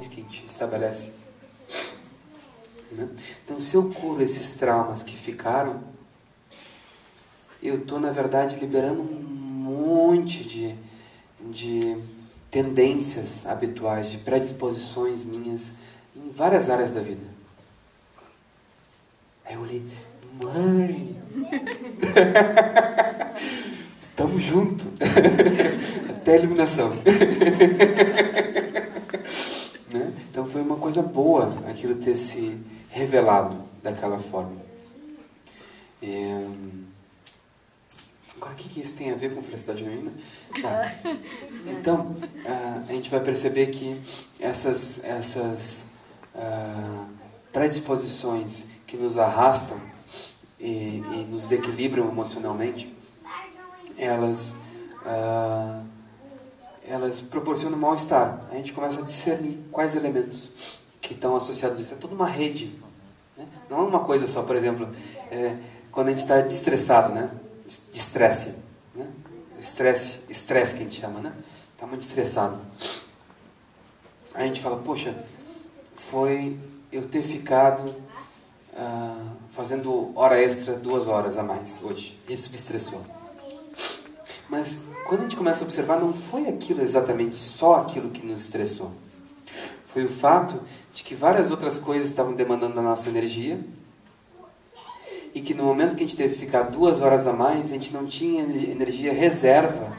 que a gente estabelece, né? Então, se eu curo esses traumas que ficaram, eu estou, na verdade, liberando um monte de tendências habituais, de predisposições minhas em várias áreas da vida. Aí eu olhei, mãe, estamos juntos, até a iluminação. Né? Então foi uma coisa boa aquilo ter se revelado daquela forma. Agora, o que isso tem a ver com felicidade genuína? Tá. Então, a gente vai perceber que essas predisposições que nos arrastam e nos desequilibram emocionalmente, elas proporcionam mal-estar. A gente começa a discernir quais elementos que estão associados a isso. É toda uma rede, né? Não é uma coisa só. Por exemplo, quando a gente está estressado, né? De estresse, né? Estresse que a gente chama, né? Está muito estressado. A gente fala, poxa, foi eu ter ficado fazendo hora extra 2 horas a mais hoje. Isso me estressou. Mas quando a gente começa a observar, não foi aquilo exatamente, só aquilo que nos estressou. Foi o fato de que várias outras coisas estavam demandando da nossa energia e que no momento que a gente teve que ficar 2 horas a mais, a gente não tinha energia reserva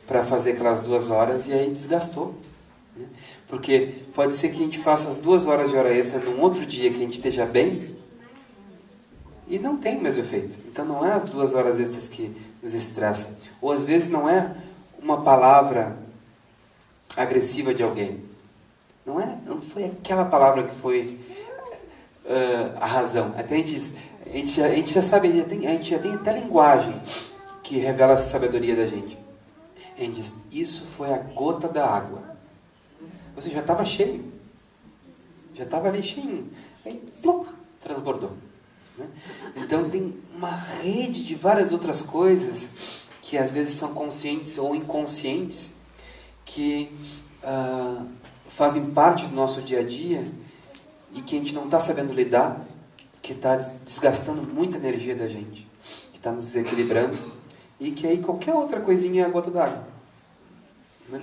para fazer aquelas 2 horas e aí desgastou. Né? Porque pode ser que a gente faça as 2 horas de hora extra num outro dia que a gente esteja bem e não tem o mesmo efeito. Então não é as 2 horas extras que nos estressam. Ou às vezes não é uma palavra agressiva de alguém. Não foi aquela palavra que foi a razão. Até a gente já sabe, a gente já tem até linguagem que revela a sabedoria da gente. A gente diz, isso foi a gota da água. Você já estava cheio. Já estava ali cheinho. Aí, pluc, transbordou. Né? Então tem uma rede de várias outras coisas que às vezes são conscientes ou inconscientes que fazem parte do nosso dia a dia e que a gente não está sabendo lidar, que está desgastando muita energia da gente, que está nos desequilibrando e que aí qualquer outra coisinha é a gota d'água. Né?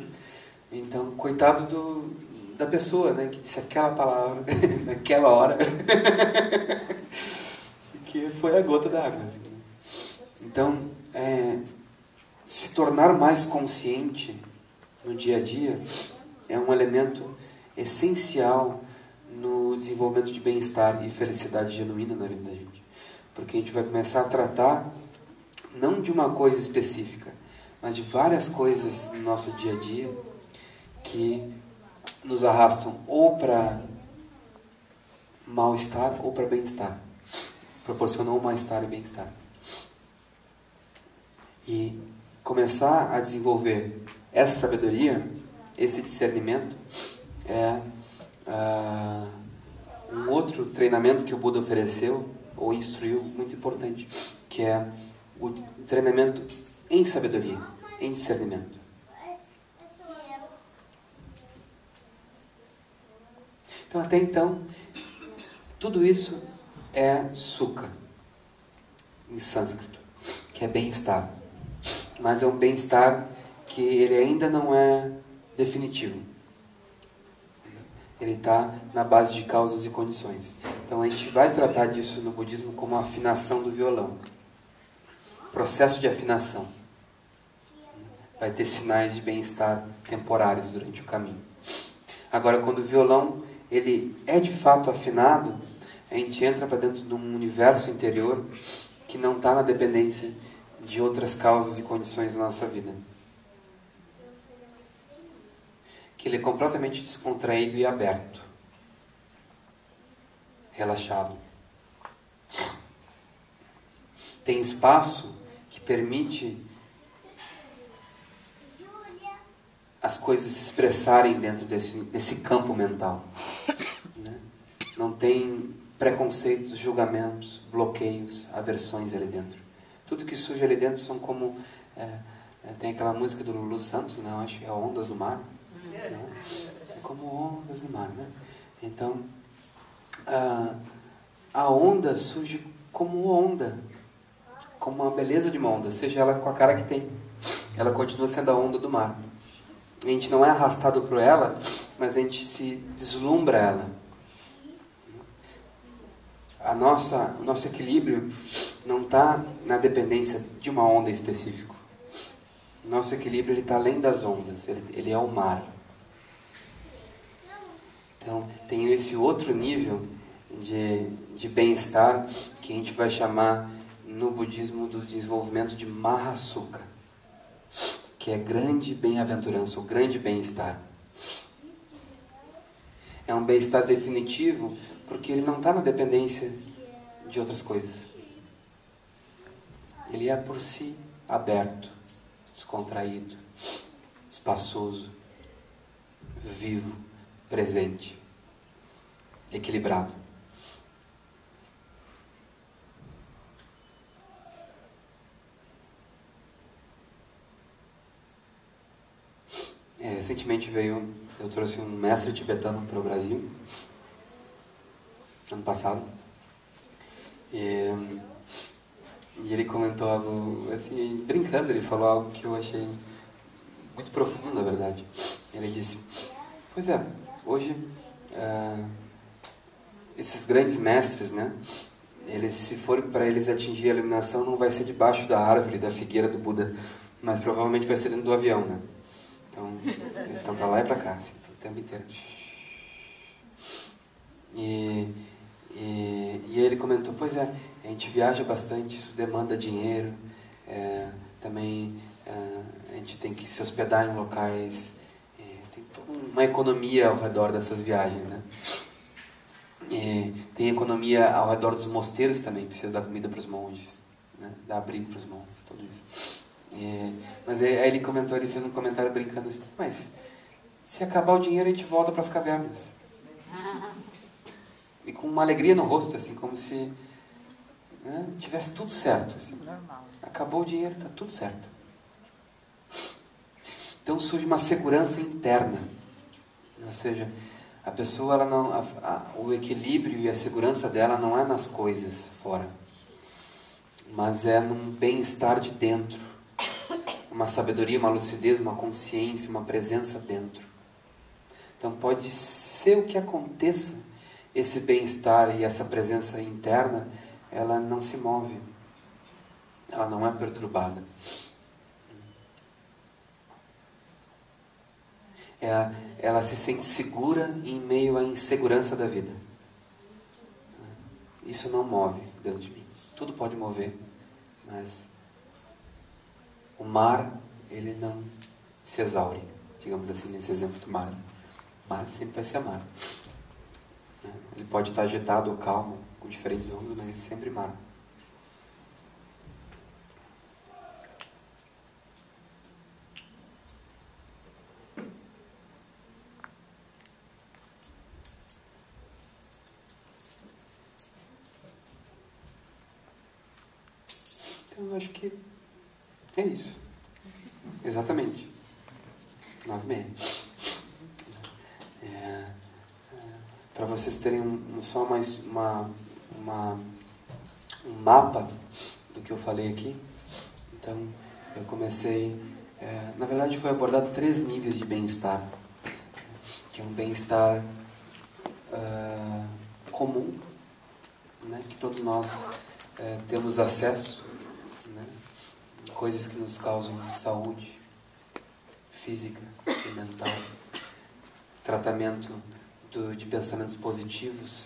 Então, coitado da pessoa, né, que disse aquela palavra naquela hora que foi a gota d'água. Assim. Então, se tornar mais consciente no dia a dia é um elemento essencial no desenvolvimento de bem-estar e felicidade genuína na vida da gente. Porque a gente vai começar a tratar não de uma coisa específica, mas de várias coisas no nosso dia a dia que nos arrastam ou para mal-estar ou para bem-estar. Proporcionam mal-estar e bem-estar. E começar a desenvolver essa sabedoria, esse discernimento, é um outro treinamento que o Buda ofereceu, ou instruiu, muito importante, que é o treinamento em sabedoria, em discernimento. Então, até então, tudo isso é sukha, em sânscrito, que é bem-estar. Mas é um bem-estar que ele ainda não é definitivo. Ele está na base de causas e condições. Então a gente vai tratar disso no budismo como a afinação do violão. Processo de afinação. Vai ter sinais de bem-estar temporários durante o caminho. Agora, quando o violão ele é de fato afinado, a gente entra para dentro de um universo interior que não está na dependência de outras causas e condições da nossa vida. Que ele é completamente descontraído e aberto. Relaxado. Tem espaço que permite as coisas se expressarem dentro desse campo mental. Né? Não tem preconceitos, julgamentos, bloqueios, aversões ali dentro. Tudo que surge ali dentro são como... tem aquela música do Lulu Santos, né? Eu acho que é Ondas do Mar. Né? como ondas no mar, né? Então, a onda surge como onda, como uma beleza de uma onda, seja ela com a cara que tem. Ela continua sendo a onda do mar. A gente não é arrastado por ela, mas a gente se deslumbra ela. O nosso equilíbrio não está na dependência de uma onda específica. O nosso equilíbrio está além das ondas, ele é o mar. Então, tem esse outro nível de bem-estar que a gente vai chamar no budismo do desenvolvimento de Mahasukha, que é grande bem-aventurança, o grande bem-estar. É um bem-estar definitivo porque ele não está na dependência de outras coisas. Ele é por si aberto, descontraído, espaçoso, vivo, presente, equilibrado. Recentemente eu trouxe um mestre tibetano para o Brasil, ano passado, e ele comentou algo, assim, brincando, ele falou algo que eu achei muito profundo, na verdade. Ele disse, pois é, hoje esses grandes mestres, né, se for para eles atingir a iluminação, não vai ser debaixo da árvore, da figueira do Buda, mas provavelmente vai ser dentro do avião, né? Então, eles estão para lá e para cá, assim, o tempo inteiro. E ele comentou, pois é, a gente viaja bastante, isso demanda dinheiro, também a gente tem que se hospedar em locais, tem toda uma economia ao redor dessas viagens, né? Tem economia ao redor dos mosteiros também, precisa dar comida para os monges, né? Dar abrigo para os monges, tudo isso. Mas aí ele comentou, ele fez um comentário brincando assim, mas se acabar o dinheiro a gente volta para as cavernas. E com uma alegria no rosto, assim, como se, né, tivesse tudo certo. Assim. Acabou o dinheiro, está tudo certo. Então surge uma segurança interna. Ou seja, a pessoa, ela não, o equilíbrio e a segurança dela não é nas coisas fora, mas é num bem-estar de dentro. Uma sabedoria, uma lucidez, uma consciência, uma presença dentro. Então pode ser o que aconteça, esse bem-estar e essa presença interna, ela não se move. Ela não é perturbada. Ela se sente segura em meio à insegurança da vida. Isso não move dentro de mim. Tudo pode mover, mas o mar, ele não se exaure, digamos assim, nesse exemplo do mar. O mar sempre vai ser mar. Ele pode estar agitado ou calmo, com diferentes ondas, mas é sempre mar. Então, eu acho que é isso. Exatamente. 9h30. Para vocês terem só mais um mapa do que eu falei aqui. Então, eu comecei... na verdade, foi abordado 3 níveis de bem-estar. Que é um bem-estar comum, né? Que todos nós temos acesso, né? Coisas que nos causam saúde física e mental, tratamento de pensamentos positivos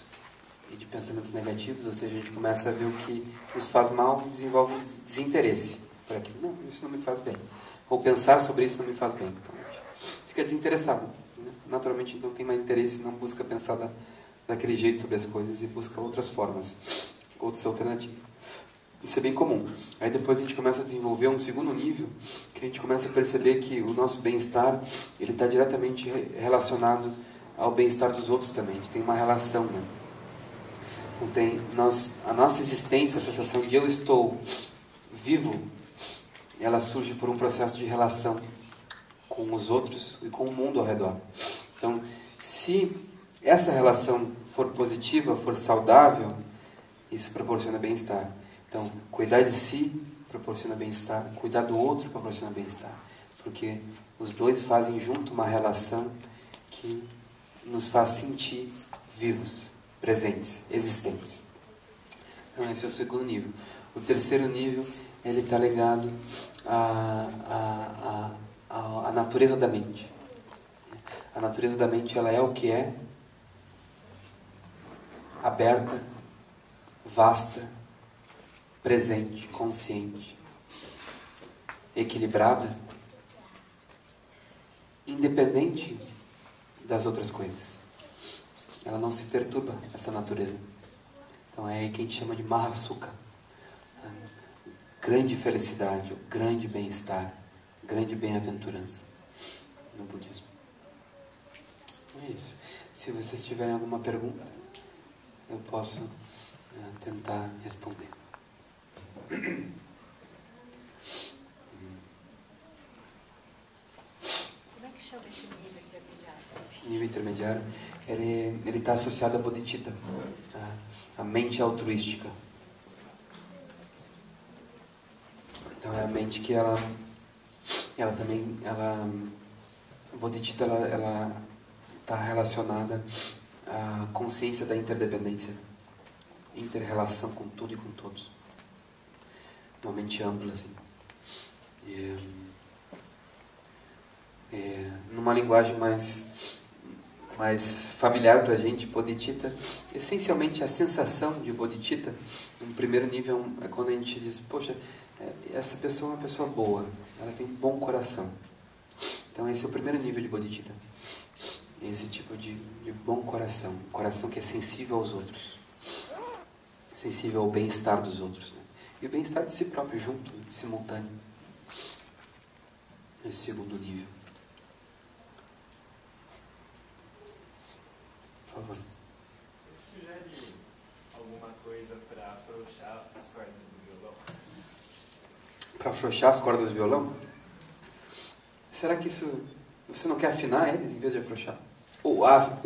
e de pensamentos negativos, ou seja, a gente começa a ver o que nos faz mal e desenvolve um desinteresse por aquilo. Não, isso não me faz bem. Ou pensar sobre isso não me faz bem. Então, a gente fica desinteressado, né? Naturalmente, então, tem mais interesse, não busca pensar daquele jeito sobre as coisas e busca outras formas, outras alternativas. Isso é bem comum. Aí depois a gente começa a desenvolver um segundo nível, que a gente começa a perceber que o nosso bem-estar, ele está diretamente relacionado ao bem-estar dos outros também. A gente tem uma relação, né? Então a nossa existência, a sensação de eu estou vivo, ela surge por um processo de relação com os outros e com o mundo ao redor. Então, Se essa relação for positiva, for saudável, isso proporciona bem-estar. Então, cuidar de si proporciona bem-estar, cuidar do outro proporciona bem-estar. Porque os dois fazem junto uma relação que nos faz sentir vivos, presentes, existentes. Então, esse é o segundo nível. O terceiro nível, ele está ligado à natureza da mente. A natureza da mente, ela é o que é, aberta, vasta, presente, consciente, equilibrada, independente das outras coisas. Ela não se perturba, essa natureza. Então é aí que a gente chama de Mahasukha. Grande felicidade, grande bem-estar, grande bem-aventurança no budismo. É isso. Se vocês tiverem alguma pergunta, eu posso tentar responder. Como é que chama esse nível intermediário? O nível intermediário, ele está associado à bodhicitta, a mente altruística. Então é a mente que ela também, a bodhicitta, ela está relacionada à consciência da interdependência, inter-relação com tudo e com todos. Uma mente ampla, assim. Numa linguagem mais familiar para a gente, bodhicitta, essencialmente a sensação de bodhicitta, no primeiro nível, é quando a gente diz, poxa, essa pessoa é uma pessoa boa, ela tem um bom coração. Então esse é o primeiro nível de bodhicitta. Esse tipo de bom coração, um coração que é sensível aos outros, sensível ao bem-estar dos outros, né? E o bem-estar de si próprio junto, simultâneo. Esse segundo nível. Por favor. Você sugere alguma coisa para afrouxar as cordas do violão? Para afrouxar as cordas do violão? Será que isso... Você não quer afinar eles em vez de afrouxar? Ou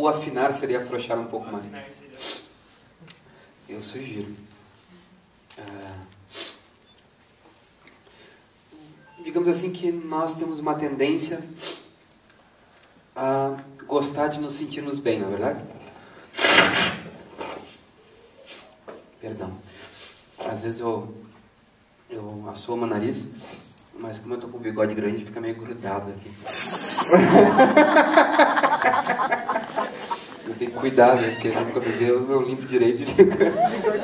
afinar seria afrouxar um pouco mais? Afinar seria... Eu sugiro. Digamos assim que nós temos uma tendência a gostar de nos sentirmos bem, não é verdade? Perdão. Às vezes eu assomo o nariz, mas como eu estou com o bigode grande, fica meio grudado aqui. Eu tenho que cuidar, né? Porque quando eu ver, eu não limpo direito e fica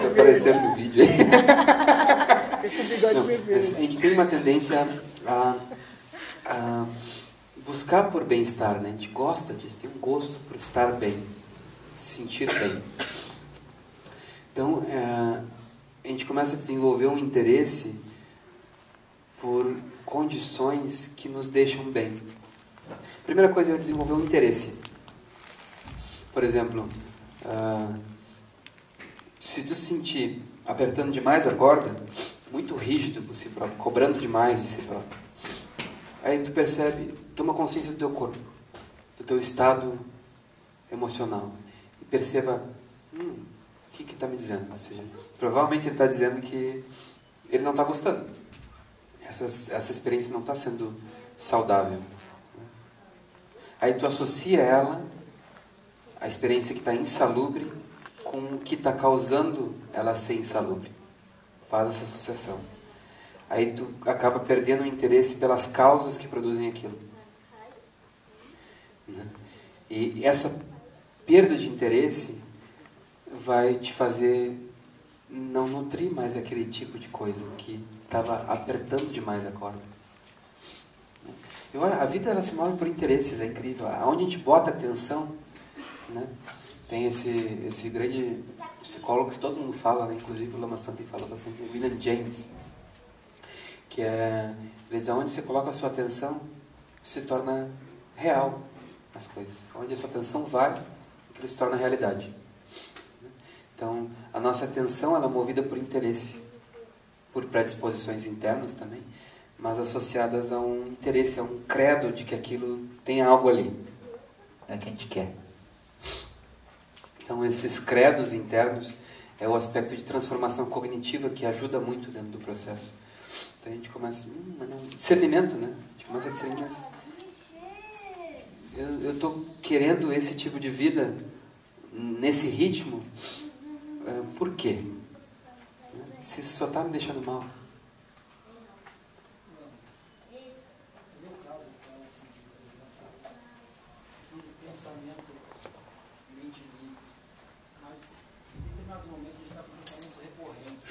aparecendo no vídeo aí. Não, a gente tem uma tendência a buscar por bem-estar, né? A gente gosta disso, tem um gosto por estar bem, se sentir bem. Então, a gente começa a desenvolver um interesse por condições que nos deixam bem. A primeira coisa é desenvolver um interesse. Por exemplo, se tu se sentir apertando demais a corda, muito rígido por si próprio, cobrando demais de si próprio, aí tu percebe, toma consciência do teu corpo, do teu estado emocional, e perceba, o que está me dizendo? Ou seja, provavelmente ele está dizendo que ele não está gostando. Essa experiência não está sendo saudável. Aí tu associa ela, a experiência que está insalubre, com o que está causando ela ser insalubre. Faz essa associação. Aí tu acaba perdendo o interesse pelas causas que produzem aquilo. E essa perda de interesse vai te fazer não nutrir mais aquele tipo de coisa que estava apertando demais a corda. A vida ela se move por interesses, é incrível. Aonde a gente bota atenção, né? Tem esse grande psicólogo que todo mundo fala, né? Inclusive o Lama Santen fala bastante, o William James, que ele diz, aonde você coloca a sua atenção, se torna real as coisas. Onde a sua atenção vai, aquilo se torna realidade. Então, a nossa atenção ela é movida por interesse, por predisposições internas também, mas associadas a um interesse, a um credo de que aquilo tem algo ali, né, que a gente quer. Então, esses credos internos é o aspecto de transformação cognitiva que ajuda muito dentro do processo. Então, a gente começa... mas não, discernimento, né? A gente começa a discernir, mas eu estou querendo esse tipo de vida nesse ritmo, por quê? Se isso só está me deixando mal. Você vê o caso que fala assim, por exemplo, a questão do pensamento mente livre, mas em determinados momentos a gente está com pensamentos recorrentes,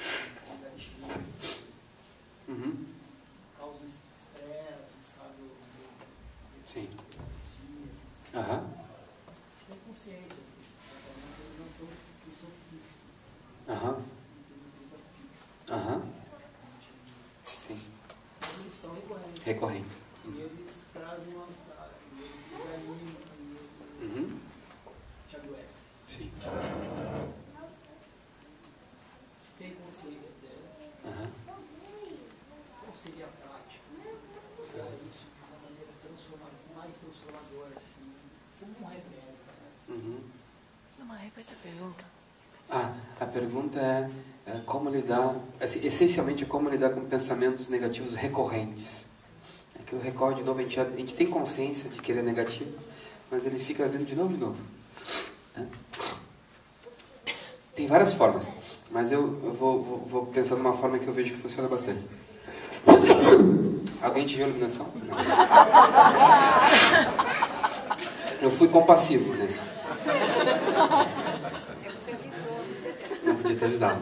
negativos, causa estresse, estado de Sim. depressivo. Aham. A gente tem consciência que esses pensamentos eles não são fixos, Aham. não tem uma coisa fixa. Aham. Sim. Eles são recorrentes. Recorrente. E eles trazem um mal-estar, e eles desanimam, e eles Uhum. te adoecem. Sim. Se tem consciência delas, Aham. qual seria a prática? Pegar isso de uma maneira mais transformadora, assim, como um remédio. Uhum. Não, repete a pergunta. A pergunta é como lidar, assim, essencialmente é como lidar com pensamentos negativos recorrentes. Aquilo recorre de novo, a gente tem consciência de que ele é negativo, mas ele fica vindo de novo. Né? Tem várias formas, mas eu vou pensar numa forma que eu vejo que funciona bastante. Alguém te viu a iluminação? Não. Eu fui compassivo nesse. Não podia ter avisado.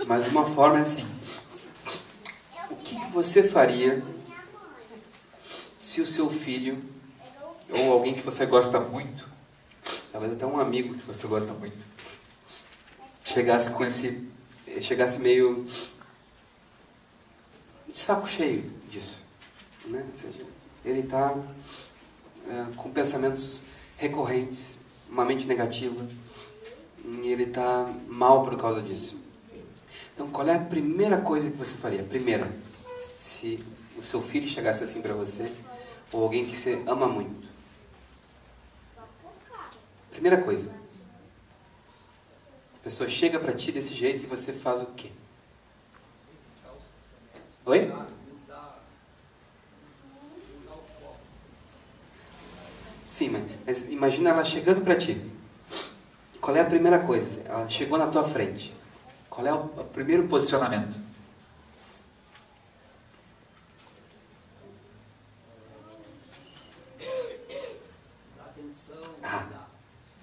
Mas uma forma é assim. O que você faria se o seu filho, ou alguém que você gosta muito, talvez até um amigo que você gosta muito, chegasse meio de saco cheio disso, né? Ou seja, ele está com pensamentos recorrentes, uma mente negativa, e ele está mal por causa disso. Então, qual é a primeira coisa que você faria? Primeira, se o seu filho chegasse assim para você, ou alguém que você ama muito. Primeira coisa. A pessoa chega para ti desse jeito e você faz o quê? Oi? Sim, mas imagina ela chegando para ti. Qual é a primeira coisa? Ela chegou na tua frente. Qual é o primeiro posicionamento?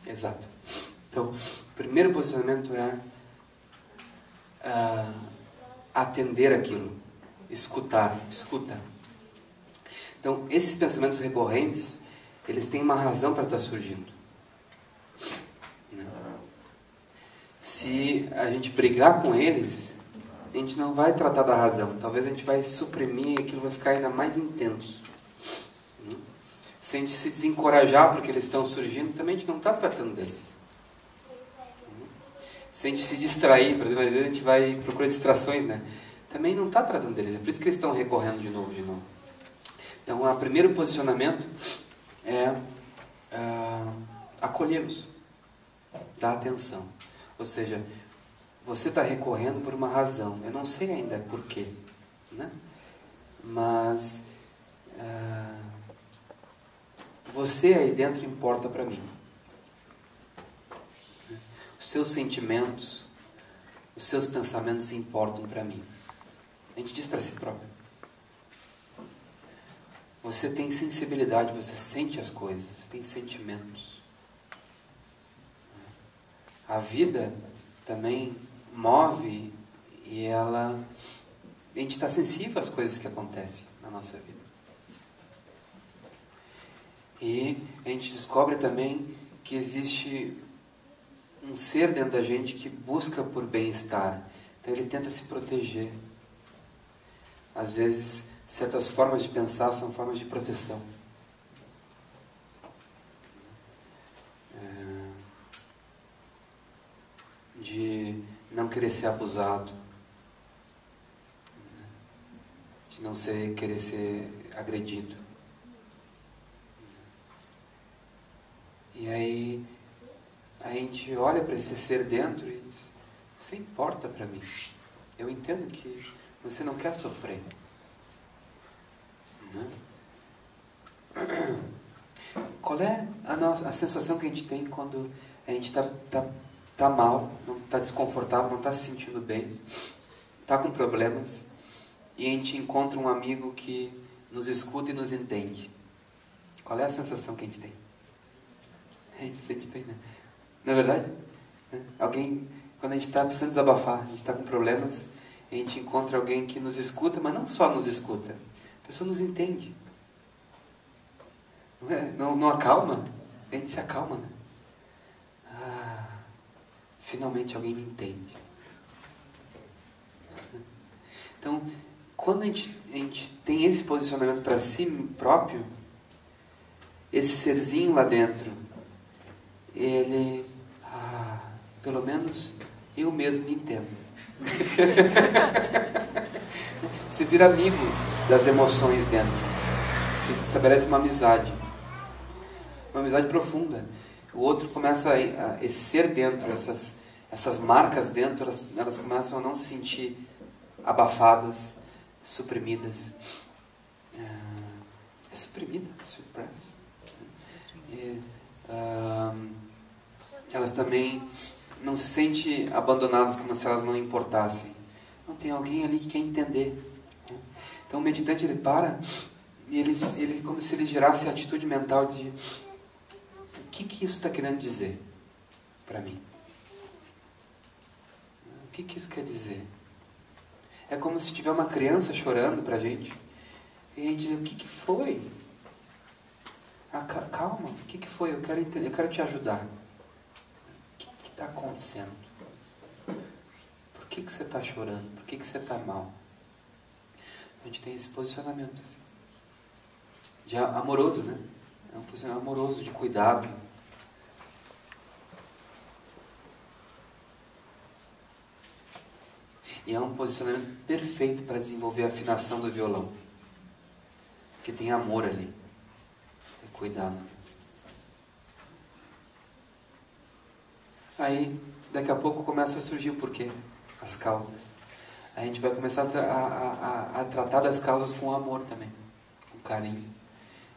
Exato. Então, o primeiro posicionamento é atender aquilo, escuta. Então, esses pensamentos recorrentes, eles têm uma razão para estar surgindo. Se a gente brigar com eles, a gente não vai tratar da razão. Talvez a gente vai suprimir, aquilo vai ficar ainda mais intenso. Se a gente se desencorajar porque eles estão surgindo, também a gente não está tratando deles. Se a gente se distrair, por exemplo, às vezes a gente vai procurar distrações, né? Também não está tratando deles. É por isso que eles estão recorrendo de novo. Então, o primeiro posicionamento é acolhê-los, dar atenção. Ou seja, você está recorrendo por uma razão. Eu não sei ainda por quê, né? Mas você aí dentro importa para mim. Os seus sentimentos, os seus pensamentos importam para mim. A gente diz para si próprio. Você tem sensibilidade, você sente as coisas, você tem sentimentos. A vida também move e a gente está sensível às coisas que acontecem na nossa vida. E a gente descobre também que existe um ser dentro da gente que busca por bem-estar. Então ele tenta se proteger. Às vezes, certas formas de pensar são formas de proteção. De não querer ser abusado. De não querer ser agredido. E E aí a gente olha para esse ser dentro e diz: você importa para mim. Eu entendo que você não quer sofrer. Né? Qual é a sensação que a gente tem quando a gente tá mal, não está desconfortável, não está se sentindo bem, está com problemas, e a gente encontra um amigo que nos escuta e nos entende? Qual é a sensação que a gente tem? A gente se sente bem, né? Não é verdade? Alguém, quando a gente está precisando desabafar, a gente está com problemas, a gente encontra alguém que nos escuta, mas não só nos escuta, a pessoa nos entende. Não acalma? A gente se acalma, né? Finalmente alguém me entende. Então, quando a gente tem esse posicionamento para si próprio, esse serzinho lá dentro, ele, pelo menos eu mesmo me entendo. Você vira amigo das emoções dentro. Você estabelece uma amizade profunda. O outro começa a ser dentro, essas marcas dentro, elas começam a não se sentir abafadas, suprimidas. É suprimida, suppress. Elas também não se sentem abandonadas como se elas não importassem. Não, tem alguém ali que quer entender. Então o meditante ele para e ele como se ele gerasse a atitude mental de: o que isso está querendo dizer para mim? O que isso quer dizer? É como se tiver uma criança chorando para a gente e a gente diz: o que foi? Calma, o que foi? Eu quero entender, eu quero te ajudar. O que está acontecendo? Por que você está chorando? Por que você está mal? A gente tem esse posicionamento assim, de amoroso, né? É um posicionamento amoroso, de cuidado. E é um posicionamento perfeito para desenvolver a afinação do violão. Porque tem amor ali. É cuidado. Aí, daqui a pouco começa a surgir o porquê. As causas. A gente vai começar a tratar das causas com amor também. Com carinho.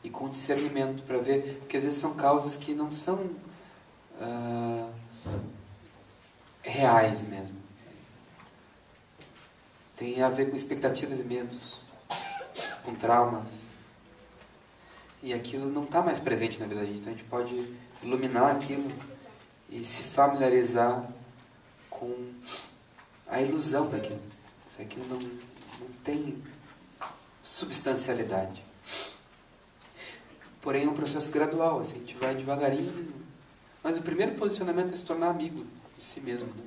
E com discernimento para ver. Porque às vezes são causas que não são reais mesmo. Tem a ver com expectativas e medos, com traumas. E aquilo não está mais presente na vida da gente. Então a gente pode iluminar aquilo e se familiarizar com a ilusão daquilo. Se aquilo não tem substancialidade. Porém é um processo gradual, assim, a gente vai devagarinho. Mas o primeiro posicionamento é se tornar amigo de si mesmo. Né?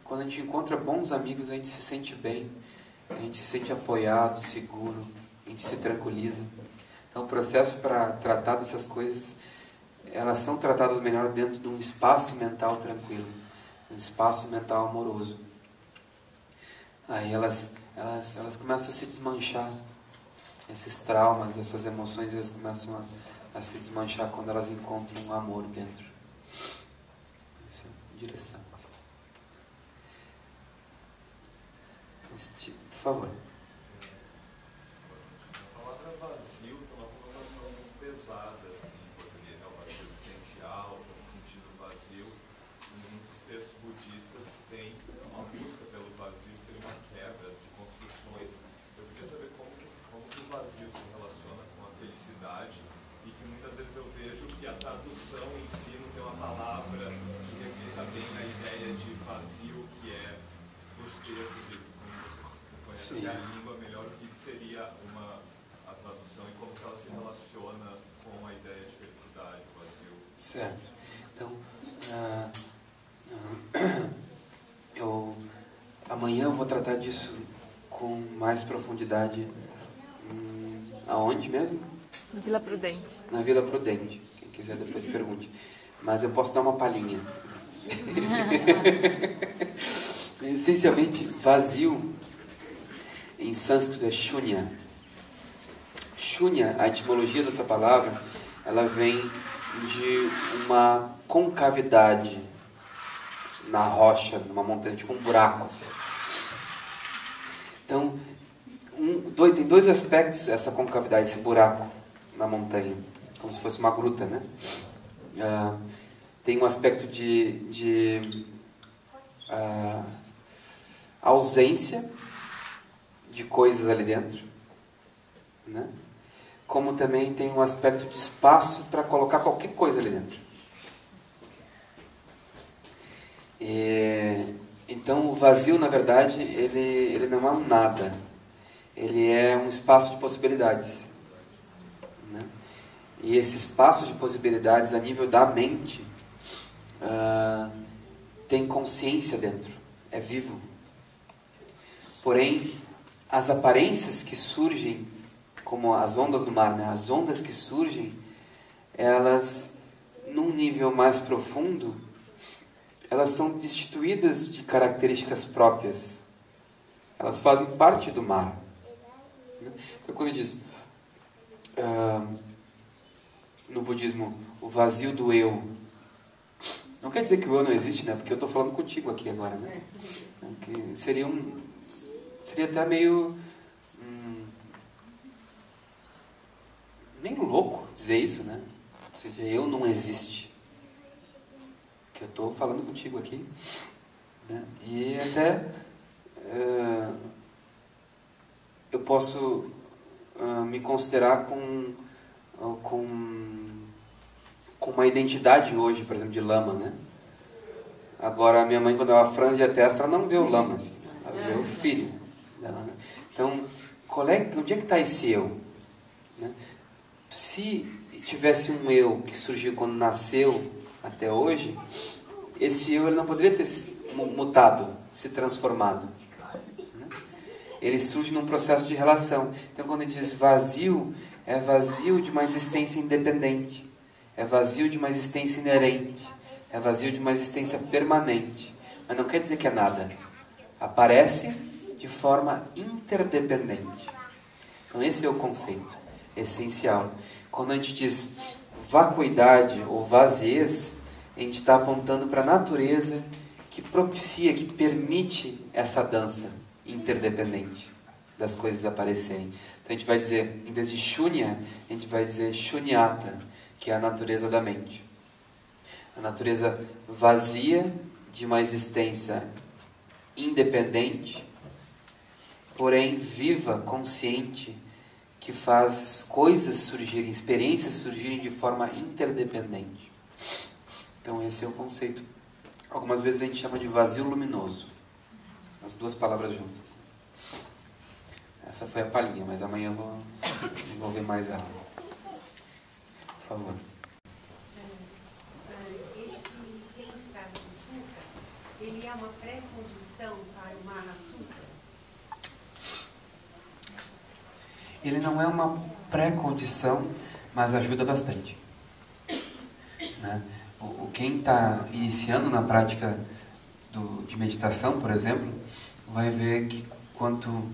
Quando a gente encontra bons amigos, a gente se sente bem, a gente se sente apoiado, seguro, a gente se tranquiliza. Então o processo para tratar dessas coisas, elas são tratadas melhor dentro de um espaço mental tranquilo, um espaço mental amoroso. Aí elas começam a se desmanchar, esses traumas, essas emoções, elas começam a se desmanchar quando elas encontram um amor dentro. Essa direção. Por favor. A palavra vazio tem uma conotação muito pesada, assim, em português, é o vazio existencial, o sentido vazio. Em muitos textos budistas tem uma busca pelo vazio, seria uma quebra de construções. Eu queria saber como que o vazio se relaciona com a felicidade e que muitas vezes eu vejo que a tradução em si não tem uma palavra que reflita bem a ideia de vazio que é dos textos. Conhece a língua melhor, o que seria a tradução e como que ela se relaciona com a ideia de felicidade, vazio. Certo. Então, amanhã eu vou tratar disso com mais profundidade. Aonde mesmo? Na Vila Prudente. Na Vila Prudente. Quem quiser depois pergunte. Mas eu posso dar uma palhinha. Essencialmente, vazio em sânscrito é shunya. Shunya, a etimologia dessa palavra, ela vem de uma concavidade na rocha, numa montanha, tipo um buraco, assim. Então, tem dois aspectos essa concavidade, esse buraco na montanha, como se fosse uma gruta, né? Tem um aspecto de ausência de coisas ali dentro, né? Como também tem um aspecto de espaço para colocar qualquer coisa ali dentro. Então o vazio, na verdade, ele não é um nada. Ele é um espaço de possibilidades, né? E esse espaço de possibilidades a nível da mente tem consciência dentro, é vivo. Porém, as aparências que surgem, como as ondas do mar, né? As ondas que surgem, elas, num nível mais profundo, elas são destituídas de características próprias. Elas fazem parte do mar. Então, quando diz no budismo o vazio do eu, não quer dizer que o eu não existe, né? Porque eu estou falando contigo aqui agora, né? Que seria até meio meio louco dizer isso, né? Ou seja, eu não existe. Que eu estou falando contigo aqui, né? E até eu posso me considerar com uma identidade hoje, por exemplo, de lama, né? Agora, a minha mãe, quando ela franze a testa, ela não vê o lama, assim, ela vê o filho dela, né? Então, onde é que está esse eu? Né? Se tivesse um eu que surgiu quando nasceu até hoje, esse eu ele não poderia ter mutado, se transformado, né? Ele surge num processo de relação. Então, quando ele diz vazio, é vazio de uma existência independente, é vazio de uma existência inerente, é vazio de uma existência permanente. Mas não quer dizer que é nada. Aparece de forma interdependente. Então esse é o conceito essencial. Quando a gente diz vacuidade ou vaziez, a gente está apontando para a natureza que propicia, que permite essa dança interdependente das coisas aparecerem. Então a gente vai dizer, em vez de shunya, a gente vai dizer shunyata, que é a natureza da mente. A natureza vazia de uma existência independente, porém viva, consciente, que faz coisas surgirem, experiências surgirem de forma interdependente. Então esse é o conceito. Algumas vezes a gente chama de vazio luminoso. As duas palavras juntas. Essa foi a palhinha, mas amanhã eu vou desenvolver mais ela. Por favor. Ele é uma pré-condição para o Mahasutra? Ele não é uma pré-condição, mas ajuda bastante, né? Quem está iniciando na prática de meditação, por exemplo, vai ver que quanto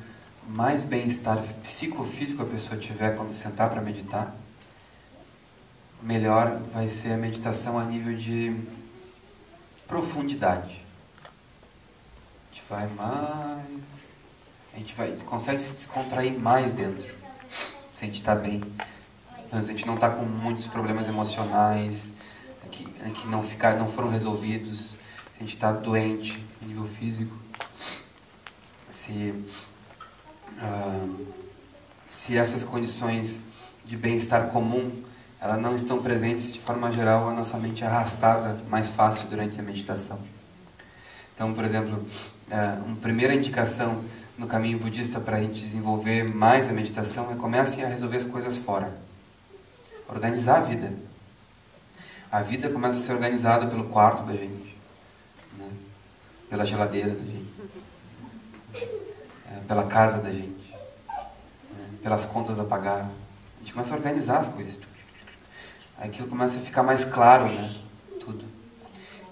mais bem-estar psicofísico a pessoa tiver quando sentar para meditar, melhor vai ser a meditação a nível de profundidade. A gente consegue se descontrair mais dentro, se a gente está bem. A gente não está com muitos problemas emocionais que não foram resolvidos, se a gente está doente a nível físico, se essas condições de bem-estar comum elas não estão presentes de forma geral, a nossa mente é arrastada mais fácil durante a meditação. Então, por exemplo, uma primeira indicação no caminho budista para a gente desenvolver mais a meditação é comecem a resolver as coisas fora. Organizar a vida. A vida começa a ser organizada pelo quarto da gente, né? Pela geladeira da gente, pela casa da gente, né? Pelas contas a pagar. A gente começa a organizar as coisas. Aquilo começa a ficar mais claro, né? Tudo.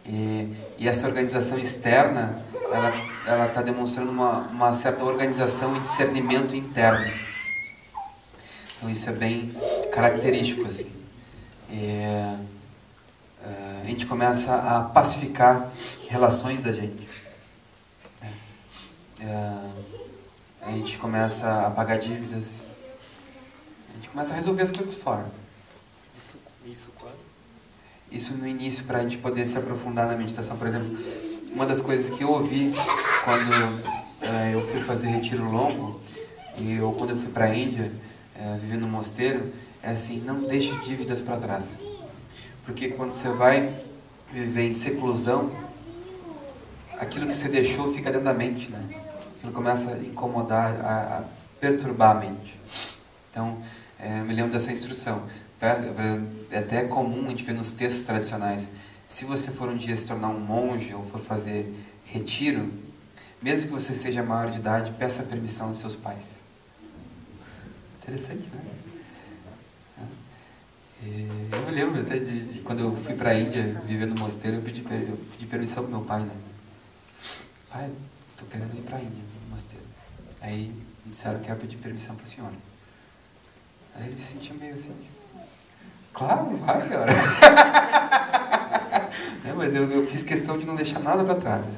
E essa organização externa, ela está demonstrando uma certa organização e discernimento interno. Então isso é bem característico, assim. A gente começa a pacificar relações da gente. A gente começa a pagar dívidas. A gente começa a resolver as coisas fora. Isso quando? Isso no início, para a gente poder se aprofundar na meditação. Por exemplo, uma das coisas que eu ouvi quando eu fui fazer retiro longo, quando eu fui para a Índia, viver no mosteiro, é assim: não deixe dívidas para trás. Porque quando você vai viver em seclusão, aquilo que você deixou fica dentro da mente, né? Aquilo começa a incomodar, a perturbar a mente. Então, eu me lembro dessa instrução. É até comum a gente ver nos textos tradicionais: se você for um dia se tornar um monge ou for fazer retiro, mesmo que você seja maior de idade, peça permissão aos seus pais. Interessante, né? Eu me lembro até de quando eu fui para a Índia viver no mosteiro, eu pedi permissão para meu pai, né? Pai, estou querendo ir para a Índia, no mosteiro. Aí me disseram que era pedir permissão para o senhor. Aí ele se sentiu meio assim: claro, vai, cara. Mas eu fiz questão de não deixar nada para trás.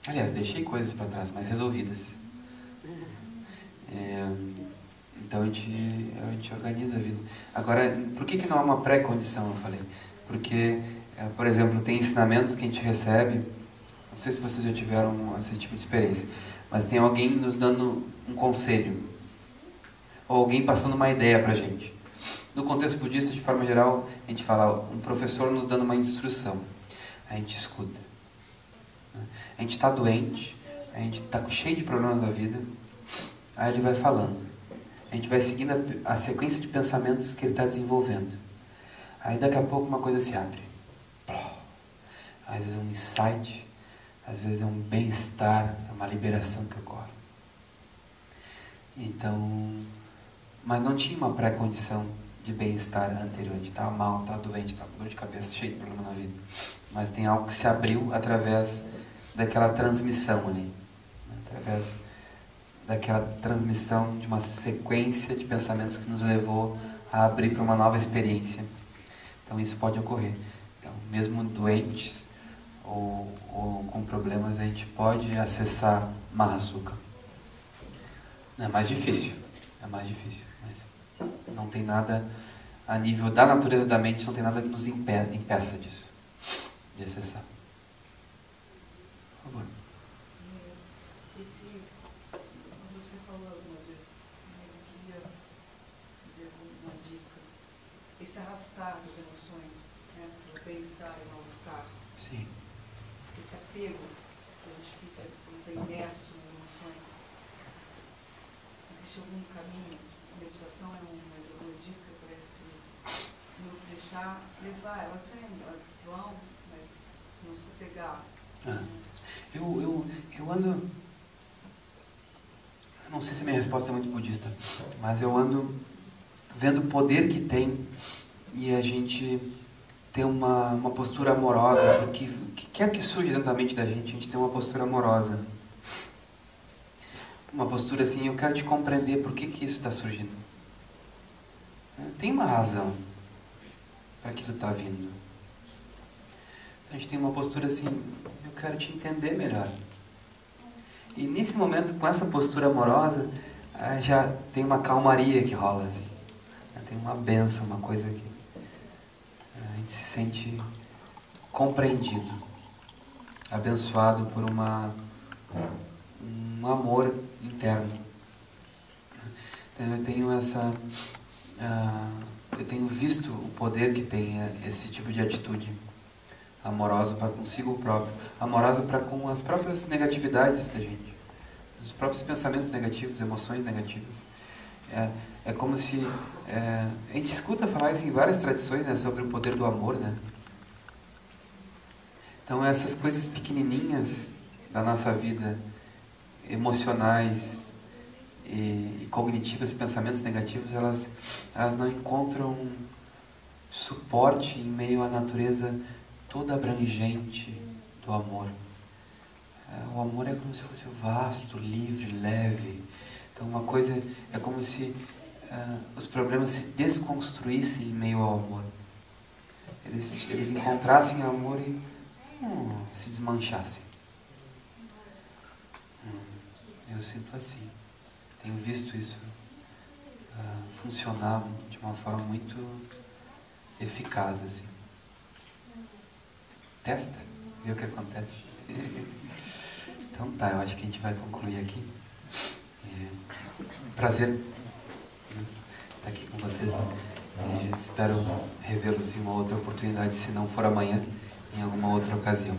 Aliás, deixei coisas para trás, mas resolvidas. Então a gente organiza a vida. Agora, por que não há uma pré-condição, eu falei? Porque, por exemplo, tem ensinamentos que a gente recebe, não sei se vocês já tiveram esse tipo de experiência, mas tem alguém nos dando um conselho, ou alguém passando uma ideia pra gente. No contexto budista, de forma geral, a gente fala um professor nos dando uma instrução. A gente escuta. A gente está doente, a gente está cheio de problemas da vida, aí ele vai falando. A gente vai seguindo a sequência de pensamentos que ele está desenvolvendo. Aí daqui a pouco uma coisa se abre. Às vezes é um insight, às vezes é um bem-estar, é uma liberação que ocorre. Então, mas não tinha uma pré-condição de bem-estar anterior. A gente estava mal, estava doente, estava com dor de cabeça, cheio de problema na vida. Mas tem algo que se abriu através daquela transmissão ali. Através daquela transmissão de uma sequência de pensamentos que nos levou a abrir para uma nova experiência. Então isso pode ocorrer. Então, mesmo doentes ou com problemas, a gente pode acessar Mahasukha. É mais difícil, mas não tem nada, a nível da natureza da mente, não tem nada que nos impeça disso, de acessar. Por favor. Você falou algumas vezes, mas eu queria ver uma dica. Esse arrastar das emoções, né, do bem-estar e mal-estar. Sim. Esse apego que a gente fica muito imerso nas emoções. Existe algum caminho? A meditação é uma dica para não se deixar levar. Elas vêm, elas vão, mas não se pegar. Eu ando... Eu não sei se a minha resposta é muito budista, mas eu ando vendo o poder que tem e a gente ter uma postura amorosa, porque o que quer que surja dentro da mente da gente, a gente tem uma postura amorosa. Uma postura assim: eu quero te compreender por que isso está surgindo. Tem uma razão para aquilo estar vindo. Então a gente tem uma postura assim: eu quero te entender melhor. E nesse momento, com essa postura amorosa, já tem uma calmaria que rola. Assim. Tem uma bênção, uma coisa que a gente se sente compreendido, abençoado por um amor interno. Então eu tenho visto o poder que tem esse tipo de atitude amorosa para consigo próprio, amorosa para com as próprias negatividades da gente, os próprios pensamentos negativos, emoções negativas. É como se a gente escuta falar isso em várias tradições, né, sobre o poder do amor, né? Então essas coisas pequenininhas da nossa vida, emocionais e cognitivas, pensamentos negativos, elas não encontram suporte em meio à natureza toda abrangente do amor. O amor é como se fosse vasto, livre, leve. Então uma coisa é como se os problemas se desconstruíssem em meio ao amor. Eles encontrassem amor e se desmanchassem. Eu sinto assim. Tenho visto isso funcionar de uma forma muito eficaz, assim. Testa, vê o que acontece. Então tá, eu acho que a gente vai concluir aqui. Prazer estar aqui com vocês. Espero revê-los em uma outra oportunidade, se não for amanhã, em alguma outra ocasião.